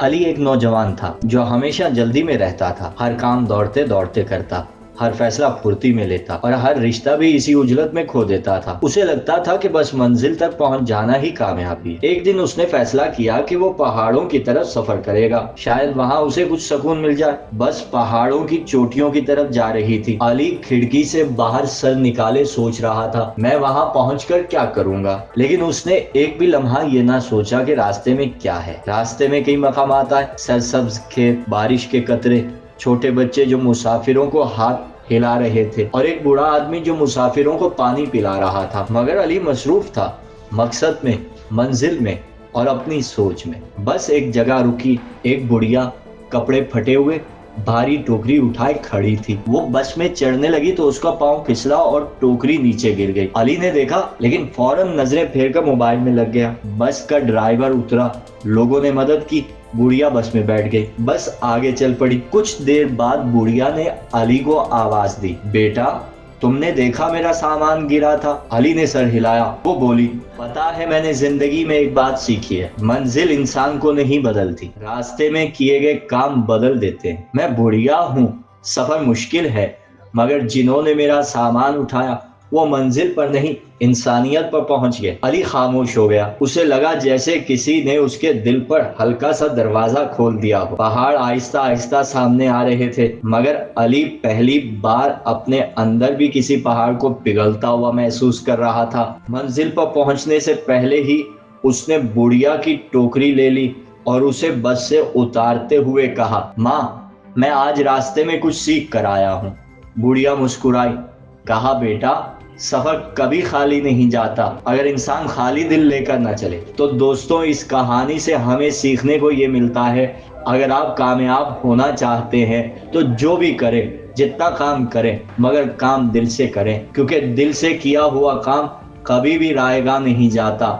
علی ایک نوجوان تھا جو ہمیشہ جلدی میں رہتا تھا، ہر کام دوڑتے دوڑتے کرتا، ہر فیصلہ پھرتی میں لیتا اور ہر رشتہ بھی اسی عجلت میں کھو دیتا تھا۔ اسے لگتا تھا کہ بس منزل تک پہنچ جانا ہی کامیابی ہے۔ ایک دن اس نے فیصلہ کیا کہ وہ پہاڑوں کی طرف سفر کرے گا، شاید وہاں اسے کچھ سکون مل جائے۔ بس پہاڑوں کی چوٹیوں کی طرف جا رہی تھی۔ علی کھڑکی سے باہر سر نکالے سوچ رہا تھا، میں وہاں پہنچ کر کیا کروں گا؟ لیکن اس نے ایک بھی لمحہ یہ نہ سوچا کہ راستے میں کیا ہے۔ راستے میں کئی مقامات آئے، سرسبز کھیت، بارش کے قطرے، چھوٹے بچے جو مسافروں کو ہاتھ ہلا رہے تھے اور ایک بوڑھا آدمی جو مسافروں کو پانی پلا رہا تھا۔ مگر علی مصروف تھا، مقصد میں، منزل میں اور اپنی سوچ میں۔ بس ایک جگہ رکی، ایک بڑھیا کپڑے پھٹے ہوئے بھاری ٹوکری اٹھائے کھڑی تھی۔ وہ بس میں چڑھنے لگی تو اس کا پاؤں پھسلا اور ٹوکری نیچے گر گئی۔ علی نے دیکھا لیکن فوراً نظریں پھیر کر موبائل میں لگ گیا۔ بس کا ڈرائیور اترا، لوگوں نے مدد کی، بڑھیا بس میں بیٹھ گئی، بس آگے چل پڑی۔ کچھ دیر بعد بڑھیا نے علی کو آواز دی، بیٹا تم نے دیکھا میرا سامان گرا تھا؟ علی نے سر ہلایا۔ وہ بولی، پتا ہے میں نے زندگی میں ایک بات سیکھی ہے، منزل انسان کو نہیں بدلتی، راستے میں کیے گئے کام بدل دیتے ہیں۔ میں بڑھیا ہوں، سفر مشکل ہے، مگر جنہوں نے میرا سامان اٹھایا وہ منزل پر نہیں انسانیت پر پہنچ گئے۔ علی خاموش ہو گیا، اسے لگا جیسے کسی نے اس کے دل پر ہلکا سا دروازہ کھول دیا ہو۔ پہاڑ آہستہ آہستہ سامنے آ رہے تھے، مگر علی پہلی بار اپنے اندر بھی کسی پہاڑ کو پگھلتا ہوا محسوس کر رہا تھا۔ منزل پر پہنچنے سے پہلے ہی اس نے بڑھیا کی ٹوکری لے لی اور اسے بس سے اتارتے ہوئے کہا، ماں میں آج راستے میں کچھ سیکھ کر آیا ہوں۔ بڑھیا مسکرائی، کہا بیٹا سفر کبھی خالی نہیں جاتا اگر انسان خالی دل لے کر نہ چلے۔ تو دوستوں اس کہانی سے ہمیں سیکھنے کو یہ ملتا ہے، اگر آپ کامیاب ہونا چاہتے ہیں تو جو بھی کریں، جتنا کام کریں، مگر کام دل سے کریں، کیونکہ دل سے کیا ہوا کام کبھی بھی رائے گاں نہیں جاتا۔